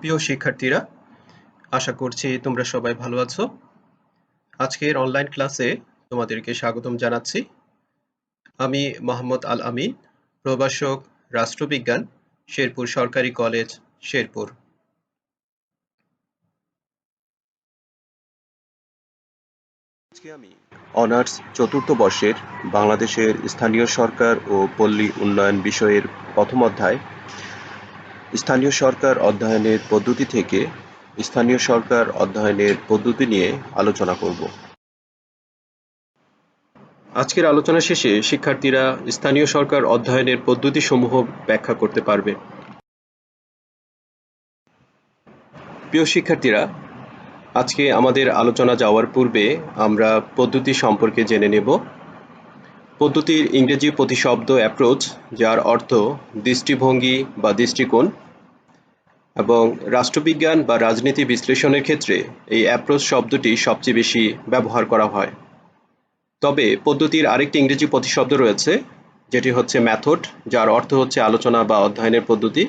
প্রিয় শিক্ষার্থীরা, আশা করছি তোমরা সবাই ভালো আছো। আজকের অনলাইন ক্লাসে তোমাদেরকে স্বাগতম জানাচ্ছি। আমি মোহাম্মদ আল আমিন, প্রভাষক, রাষ্ট্রবিজ্ঞান, শেরপুর সরকারি কলেজ, শেরপুর। আজকে আমি অনার্স চতুর্থ বর্ষের বাংলাদেশের স্থানীয় সরকার ও পল্লী উন্নয়ন বিষয়ের প্রথম অধ্যায় স্থানীয় সরকার অধ্যয়নের পদ্ধতি থেকে স্থানীয় সরকার অধ্যয়নের পদ্ধতি নিয়ে আলোচনা করব। আজকের আলোচনা শেষে শিক্ষার্থীরা স্থানীয় সরকার অধ্যয়নের পদ্ধতিসমূহ ব্যাখ্যা করতে পারবে। প্রিয় শিক্ষার্থীরা, আজকে আমাদের আলোচনা যাওয়ার পূর্বে আমরা পদ্ধতি সম্পর্কে জেনে নেব। পদ্ধতির ইংরেজি প্রতিশব্দ অ্যাপ্রোচ, যার অর্থ দৃষ্টিভঙ্গি বা দৃষ্টিকোণ, এবং রাষ্ট্রবিজ্ঞান বা রাজনীতি বিশ্লেষণের ক্ষেত্রে এই অ্যাপ্রোচ শব্দটি সবচেয়ে বেশি ব্যবহার করা হয়। তবে পদ্ধতির আরেকটি ইংরেজি প্রতিশব্দ রয়েছে, যেটি হচ্ছে মেথড, যার অর্থ হচ্ছে আলোচনা বা অধ্যয়নের পদ্ধতি।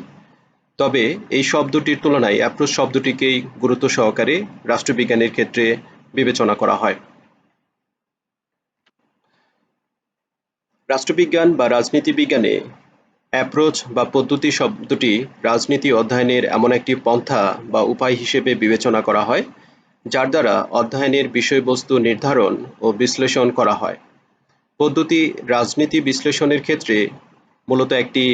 তবে এই শব্দটির তুলনায় অ্যাপ্রোচ শব্দটিকেই গুরুত্ব সহকারে রাষ্ট্রবিজ্ঞানের ক্ষেত্রে বিবেচনা করা হয়। রাষ্ট্রবিজ্ঞান বা রাজনীতি বিজ্ঞানে অ্যাপ্রোচ বা পদ্ধতি শব্দটি রাজনীতি অধ্যয়নের এমন একটি পন্থা বা উপায় হিসেবে বিবেচনা করা হয়, যার দ্বারা অধ্যয়নের বিষয়বস্তু নির্ধারণ ও বিশ্লেষণ করা হয়। পদ্ধতি রাজনীতি বিশ্লেষণের ক্ষেত্রে মূলত একটি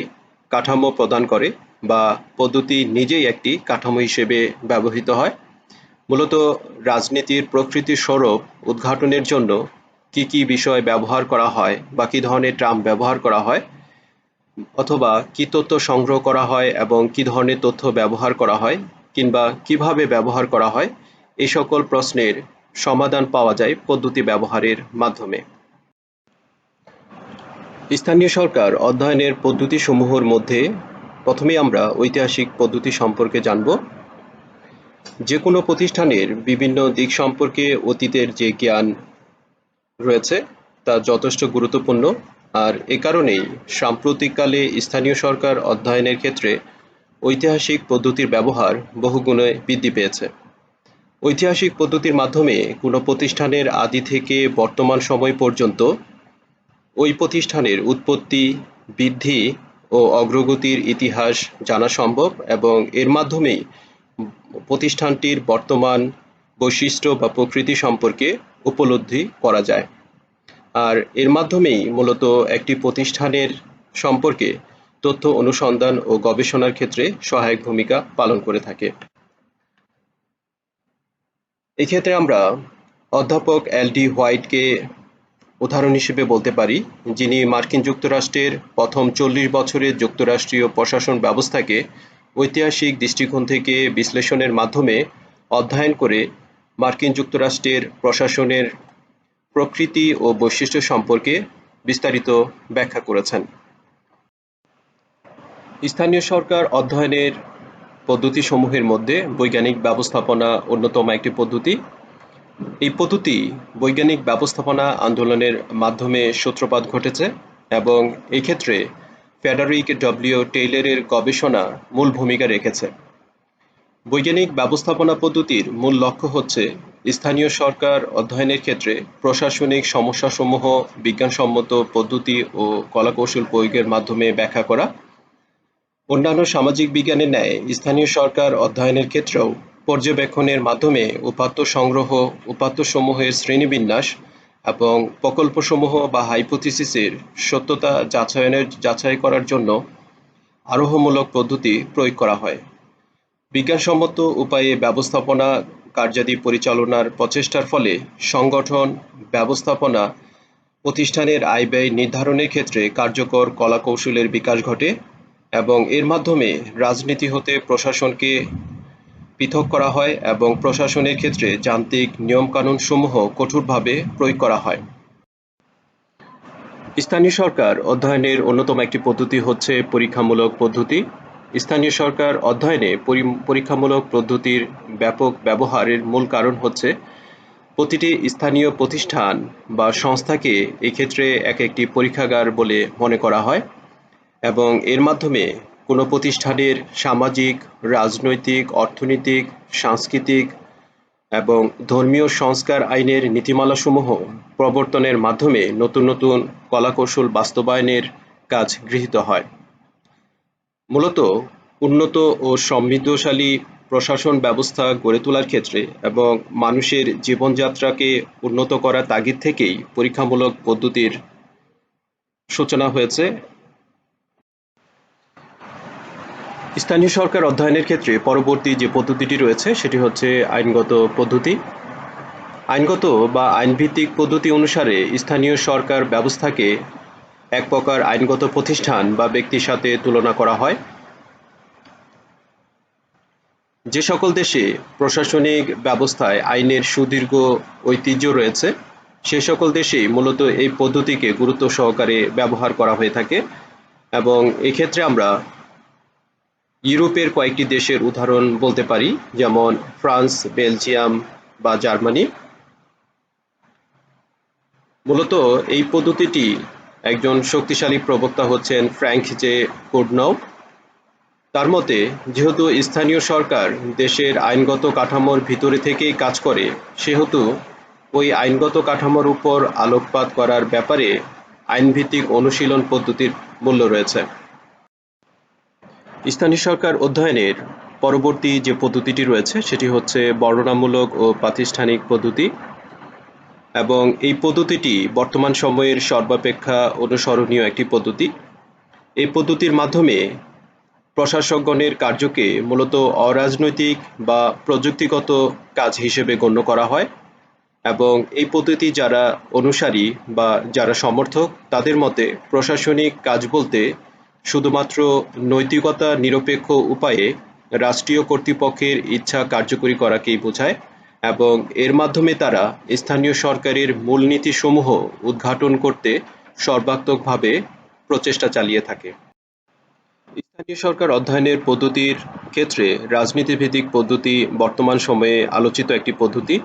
কাঠামো প্রদান করে, বা পদ্ধতি নিজেই একটি কাঠামো হিসেবে ব্যবহৃত হয়। মূলত রাজনীতির প্রকৃতির স্বরূপ উদ্ঘাটনের জন্য কি কি বিষয় ব্যবহার করা হয়, বা কি ধরনের টার্ম ব্যবহার করা হয়, অথবা কি তথ্য সংগ্রহ করা হয় এবং কি ধরনের তথ্য ব্যবহার করা হয়, কিংবা কিভাবে ব্যবহার করা হয়, এই সকল প্রশ্নের সমাধান পাওয়া যায় পদ্ধতি ব্যবহারের মাধ্যমে। স্থানীয় সরকার অধ্যয়নের পদ্ধতিসমূহের মধ্যে প্রথমেই আমরা ঐতিহাসিক পদ্ধতি সম্পর্কে জানব। যে কোনো প্রতিষ্ঠানের বিভিন্ন দিক সম্পর্কে অতীতের যে জ্ঞান রয়েছে তা যথেষ্ট গুরুত্বপূর্ণ, আর এ কারণেই সাম্প্রতিককালে স্থানীয় সরকার অধ্যয়নের ক্ষেত্রে ঐতিহাসিক পদ্ধতির ব্যবহার বহুগুণে বৃদ্ধি পেয়েছে। ঐতিহাসিক পদ্ধতির মাধ্যমে কোনো প্রতিষ্ঠানের আদি থেকে বর্তমান সময় পর্যন্ত ওই প্রতিষ্ঠানের উৎপত্তি, বৃদ্ধি ও অগ্রগতির ইতিহাস জানা সম্ভব, এবং এর মাধ্যমেই প্রতিষ্ঠানটির বর্তমান বৈশিষ্ট্য বা প্রকৃতি সম্পর্কে উপলব্ধি করা যায়। আর এর মাধ্যমেই মূলত একটি প্রতিষ্ঠানের সম্পর্কে তথ্য অনুসন্ধান ও গবেষণার ক্ষেত্রে সহায়ক ভূমিকা পালন করে থাকে। এক্ষেত্রে আমরা অধ্যাপক এল.ডি. হোয়াইটকে উদাহরণ হিসেবে বলতে পারি, যিনি মার্কিন যুক্তরাষ্ট্রের প্রথম 40 বছরের যুক্তরাষ্ট্রীয় প্রশাসন ব্যবস্থাকে ঐতিহাসিক দৃষ্টিকোণ থেকে বিশ্লেষণের মাধ্যমে অধ্যয়ন করে মার্কিন যুক্তরাষ্ট্রের প্রশাসনের প্রকৃতি ও বৈশিষ্ট্য সম্পর্কে বিস্তারিত ব্যাখ্যা করেছেন। স্থানীয় সরকার অধ্যয়নের পদ্ধতিসমূহের মধ্যে বৈজ্ঞানিক ব্যবস্থাপনা অন্যতম একটি পদ্ধতি। এই পদ্ধতি বৈজ্ঞানিক ব্যবস্থাপনা আন্দোলনের মাধ্যমে সূত্রপাত ঘটেছে, এবং এই ক্ষেত্রে ফ্রেডারিক ডব্লিউ. টেইলরের গবেষণা মূল ভূমিকা রেখেছে। বৈজ্ঞানিক ব্যবস্থাপনা পদ্ধতির মূল লক্ষ্য হচ্ছে স্থানীয় সরকার অধ্যয়নের ক্ষেত্রে প্রশাসনিক সমস্যাসমূহ বিজ্ঞানসম্মত পদ্ধতি ও কলাকৌশল প্রয়োগের মাধ্যমে ব্যাখ্যা করা। অন্যান্য সামাজিক বিজ্ঞানের ন্যায় স্থানীয় সরকার অধ্যয়নের ক্ষেত্রেও পর্যবেক্ষণের মাধ্যমে উপাত্ত সংগ্রহ, উপাত্তসমূহের শ্রেণীবিন্যাস এবং প্রকল্পসমূহ বা হাইপোথিসিসের সত্যতা যাচাই করার জন্য আরোহমূলক পদ্ধতি প্রয়োগ করা হয়। বিজ্ঞানসম্মত উপায়ে ব্যবস্থাপনা কার্যাদি পরিচালনার প্রচেষ্টার ফলে সংগঠন, ব্যবস্থাপনা, প্রতিষ্ঠানের আয় ব্যয় নির্ধারণের ক্ষেত্রে কার্যকর কলাকৌশলের বিকাশ ঘটে, এবং এর মাধ্যমে রাজনীতি হতে প্রশাসনকে পৃথক করা হয় এবং প্রশাসনের ক্ষেত্রে যান্ত্রিক নিয়মকানুনসমূহ কঠোরভাবে প্রয়োগ করা হয়। স্থানীয় সরকার অধ্যয়নের অন্যতম একটি পদ্ধতি হচ্ছে পরীক্ষামূলক পদ্ধতি। স্থানীয় সরকার অধ্যয়নে পরীক্ষামূলক পদ্ধতির ব্যাপক ব্যবহারের মূল কারণ হচ্ছে প্রতিটি স্থানীয় প্রতিষ্ঠান বা সংস্থাকে এক্ষেত্রে এক একটি পরীক্ষাগার বলে মনে করা হয়, এবং এর মাধ্যমে কোনো প্রতিষ্ঠানের সামাজিক, রাজনৈতিক, অর্থনৈতিক, সাংস্কৃতিক এবং ধর্মীয় সংস্কার আইনের নীতিমালাসমূহ প্রবর্তনের মাধ্যমে নতুন নতুন কলাকৌশল বাস্তবায়নের কাজ গৃহীত হয়। মূলত উন্নত ও সমৃদ্ধশালী প্রশাসন ব্যবস্থা গড়ে তোলার ক্ষেত্রে এবং মানুষের জীবনযাত্রাকে উন্নত করার তাগিদ থেকেই পরীক্ষামূলক পদ্ধতির সূচনা হয়েছে। স্থানীয় সরকার অধ্যয়নের ক্ষেত্রে পরবর্তী যে পদ্ধতিটি রয়েছে সেটি হচ্ছে আইনগত পদ্ধতি। আইনগত বা আইনভিত্তিক পদ্ধতি অনুসারে স্থানীয় সরকার ব্যবস্থাকে এক প্রকার আইনগত প্রতিষ্ঠান বা ব্যক্তির সাথে তুলনা করা হয়। যে সকল দেশে প্রশাসনিক ব্যবস্থায় আইনের সুদীর্ঘ ঐতিহ্য রয়েছে সে সকল দেশেই মূলত এই পদ্ধতিকে গুরুত্ব সহকারে ব্যবহার করা হয়ে থাকে এবং এক্ষেত্রে আমরা ইউরোপের কয়েকটি দেশের উদাহরণ বলতে পারি, যেমন ফ্রান্স, বেলজিয়াম বা জার্মানি। মূলত এই পদ্ধতিটি একজন শক্তিশালী প্রবক্তা হচ্ছেন ফ্র্যাঙ্ক জে কোডনাউ। তার মতে, যেহেতু স্থানীয় সরকার দেশের আইনগত কাঠামোর ভিতরে থেকেই কাজ করে, সেহেতু ওই আইনগত কাঠামোর উপর আলোকপাত করার ব্যাপারে আইনভিত্তিক অনুশীলন পদ্ধতির মূল্য রয়েছে। স্থানীয় সরকার অধ্যয়নের পরবর্তী যে পদ্ধতিটি রয়েছে সেটি হচ্ছে বর্ণনামূলক ও প্রাতিষ্ঠানিক পদ্ধতি, এবং এই পদ্ধতিটি বর্তমান সময়ের সর্বাপেক্ষা অনুসরণীয় একটি পদ্ধতি। এই পদ্ধতির মাধ্যমে প্রশাসকগণের কার্যকে মূলত অরাজনৈতিক বা প্রযুক্তিগত কাজ হিসেবে গণ্য করা হয় এবং এই পদ্ধতি যারা অনুসারী বা যারা সমর্থক তাদের মতে প্রশাসনিক কাজ বলতে শুধুমাত্র নৈতিকতা নিরপেক্ষ উপায়ে রাষ্ট্রীয় কর্তৃপক্ষের ইচ্ছা কার্যকরী করাকেই বোঝায় এবং এর মাধ্যমে তারা স্থানীয় সরকারের মূলনীতিসমূহ উদ্ঘাটন করতে সর্বাত্মকভাবে প্রচেষ্টা চালিয়ে থাকে। স্থানীয় সরকার অধ্যয়নের পদ্ধতির ক্ষেত্রে রাজনীতিভিত্তিক পদ্ধতি বর্তমান সময়ে আলোচিত একটি পদ্ধতি।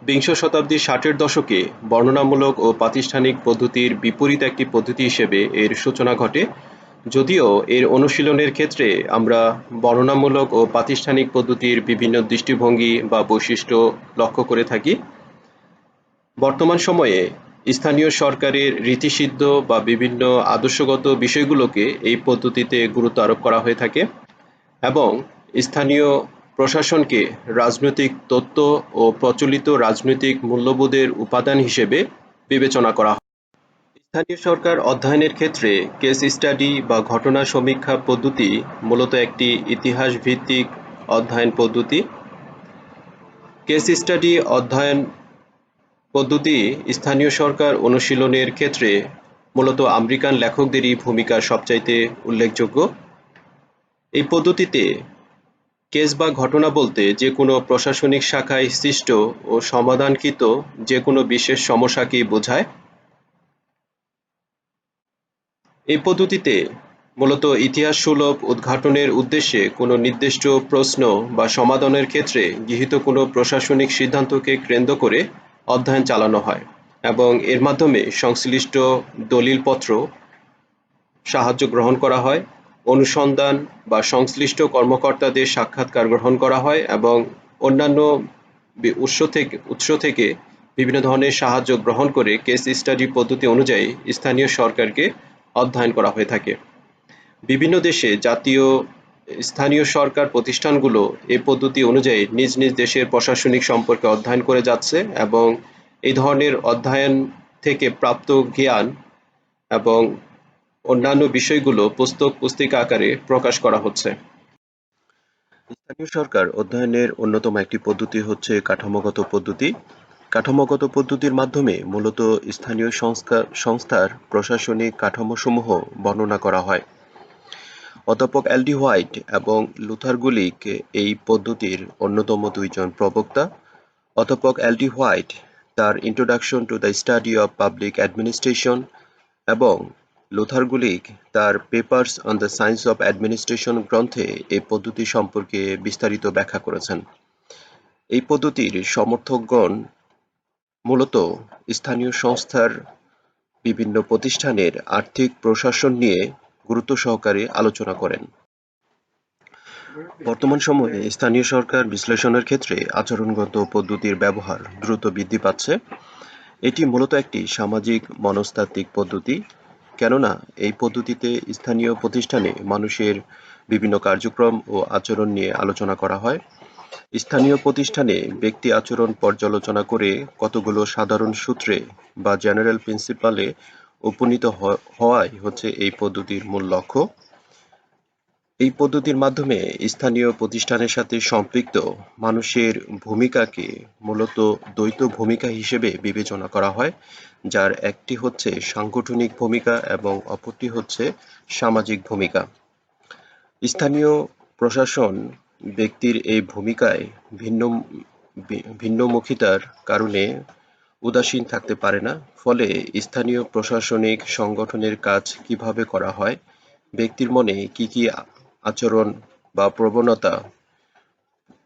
বিংশ শতাব্দীর 60-এর দশকে বর্ণনামূলক ও প্রাতিষ্ঠানিক পদ্ধতির বিপরীত একটি পদ্ধতি হিসেবে এর সূচনা ঘটে। যদিও এর অনুশীলনের ক্ষেত্রে আমরা বর্ণনামূলক ও প্রাতিষ্ঠানিক পদ্ধতির বিভিন্ন দৃষ্টিভঙ্গি বা বৈশিষ্ট্য লক্ষ্য করে থাকি। বর্তমান সময়ে স্থানীয় সরকারের রীতিসিদ্ধ বা বিভিন্ন আদর্শগত বিষয়গুলোকে এই পদ্ধতিতে গুরুত্ব আরোপ করা হয়ে থাকে এবং স্থানীয় প্রশাসনকে রাজনৈতিক তত্ত্ব ও প্রচলিত রাজনৈতিক মূল্যবোধের উপাদান হিসেবে বিবেচনা করা হয়। স্থানীয় সরকার অধ্যয়নের ক্ষেত্রে কেস স্টাডি বা ঘটনা সমীক্ষা পদ্ধতি মূলত একটি ইতিহাস ভিত্তিক অধ্যয়ন পদ্ধতি। কেস স্টাডি অধ্যয়ন পদ্ধতি স্থানীয় সরকার অনুশীলনের ক্ষেত্রে মূলত আমেরিকান লেখকদেরই ভূমিকা সবচাইতে উল্লেখযোগ্য। এই পদ্ধতিতে কেস বা ঘটনা বলতে যে কোনো প্রশাসনিক শাখায় সৃষ্ট ও সমাধানকৃত যে কোনো বিশেষ সমস্যাকেই বোঝায়। এই পদ্ধতিতে মূলত ইতিহাস সুলভ উদ্ঘাটনের উদ্দেশ্যে কোনো নির্দিষ্ট প্রশ্ন বা সমাধানের ক্ষেত্রে গৃহীত কোনো প্রশাসনিক সিদ্ধান্তকে কেন্দ্র করে অধ্যয়ন চালানো হয় এবং এর মাধ্যমে সংশ্লিষ্ট দলিলপত্র সাহায্য গ্রহণ করা হয়, অনুসন্ধান বা সংশ্লিষ্ট কর্মকর্তাদের সাক্ষাৎকার গ্রহণ করা হয় এবং অন্যান্য উৎস থেকে বিভিন্ন ধরনের সাহায্য গ্রহণ করে কেস স্টাডি পদ্ধতি অনুযায়ী স্থানীয় সরকারকে অধ্যয়ন করা হয়ে থাকে। বিভিন্ন দেশে জাতীয় স্থানীয় সরকার প্রতিষ্ঠানগুলো এই পদ্ধতি অনুযায়ী নিজ নিজ দেশের প্রশাসনিক সম্পর্কে অধ্যয়ন করে যাচ্ছে এবং এই ধরনের অধ্যয়ন থেকে প্রাপ্ত জ্ঞান এবং অন্যান্য বিষয়গুলো পুস্তক পুস্তিকা আকারে প্রকাশ করা হচ্ছে। স্থানীয় সরকার অধ্যয়নের অন্যতম একটি পদ্ধতি হচ্ছে কাঠামোগত পদ্ধতি। কাঠামোগত পদ্ধতির মাধ্যমে মূলত স্থানীয় সংস্থার প্রশাসনিক কাঠামোসমূহ বর্ণনা করা হয়। অধ্যাপক এল.ডি. হোয়াইট এবং লুথার গুলিক এই পদ্ধতির অন্যতম দুইজন প্রবক্তা। অধ্যাপক এল.ডি. হোয়াইট তার introduction to the study of public administration এবং লুথার গুলিক তার papers on the science of administration গ্রন্থে এই পদ্ধতি সম্পর্কে বিস্তারিত ব্যাখ্যা করেছেন। এই পদ্ধতির সমর্থকগণ মূলত স্থানীয় সংস্থার বিভিন্ন প্রতিষ্ঠানের আর্থিক প্রশাসন নিয়ে গুরুত্ব সহকারে আলোচনা করেন। বর্তমান সময়ে স্থানীয় সরকার বিশ্লেষণের ক্ষেত্রে আচরণগত পদ্ধতির ব্যবহার দ্রুত বৃদ্ধি পাচ্ছে। এটি মূলত একটি সামাজিক মনস্তাত্ত্বিক পদ্ধতি, কেননা এই পদ্ধতিতে স্থানীয় প্রতিষ্ঠানে মানুষের বিভিন্ন কার্যক্রম ও আচরণ নিয়ে আলোচনা করা হয়। স্থানীয় প্রতিষ্ঠানে ব্যক্তি আচরণ পর্যালোচনা করে কতগুলো সাধারণ সূত্রে বা জেনারেল প্রিন্সিপালে উপনীত হওয়াই হচ্ছে এই পদ্ধতির মূল লক্ষ্য। এই পদ্ধতির মাধ্যমে স্থানীয় প্রতিষ্ঠানের সাথে সম্পৃক্ত মানুষের ভূমিকাকে মূলত দ্বৈত ভূমিকা হিসেবে বিবেচনা করা হয়, যার একটি হচ্ছে সাংগঠনিক ভূমিকা এবং অপরটি হচ্ছে সামাজিক ভূমিকা। স্থানীয় প্রশাসন ব্যক্তির এই ভূমিকায় ভিন্নমুখিতার কারণে উদাসীন থাকতে পারে না। ফলে স্থানীয় প্রশাসনিক সংগঠনের কাজ কিভাবে করা হয়, ব্যক্তির মনে কি কি আচরণ বা প্রবণতা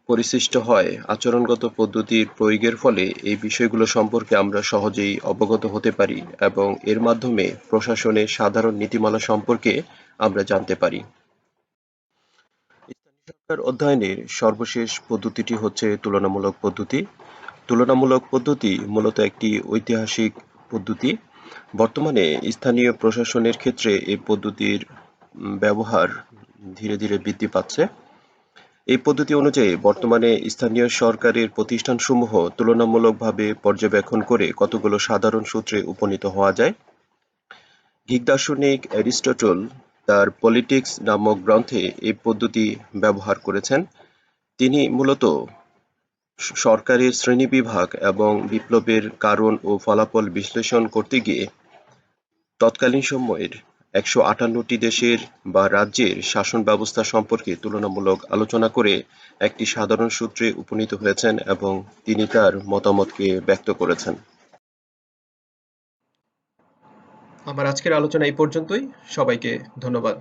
পরিসৃষ্ট হয়, আচরণগত পদ্ধতির প্রয়োগের ফলে এই বিষয়গুলো সম্পর্কে আমরা সহজেই অবগত হতে পারি এবং এর মাধ্যমে প্রশাসনের সাধারণ নীতিমালা সম্পর্কে আমরা জানতে পারি। স্থানীয় সরকার অধ্যয়নের সর্বশেষ পদ্ধতিটি হচ্ছে তুলনামূলক পদ্ধতি। তুলনামূলক পদ্ধতি মূলত একটি ঐতিহাসিক পদ্ধতি। বর্তমানে স্থানীয় প্রশাসনের ক্ষেত্রে এই পদ্ধতির ব্যবহার ধীরে ধীরে বৃদ্ধি পাচ্ছে। এই পদ্ধতি অনুযায়ী বর্তমানে স্থানীয় সরকারের প্রতিষ্ঠানসমূহ তুলনামূলকভাবে পর্যবেক্ষণ করে কতগুলো সাধারণ সূত্রে উপনীত হওয়া যায়। গ্রিক দার্শনিক অ্যারিস্টটল তার পলিটিক্স নামক গ্রন্থে এই পদ্ধতি ব্যবহার করেছেন। তিনি মূলত সরকারের শ্রেণীবিভাগ এবং বিপ্লবের কারণ ও ফলাফল বিশ্লেষণ করতে গিয়ে তৎকালীন সময়ের ১৫৮টি দেশের বা রাজ্যের শাসন ব্যবস্থা সম্পর্কে তুলনামূলক আলোচনা করে একটি সাধারণ সূত্রে উপনীত হয়েছেন এবং তিনি তার মতামতকে ব্যক্ত করেছেন। আমার আজকের আলোচনা এই পর্যন্তই। সবাইকে ধন্যবাদ।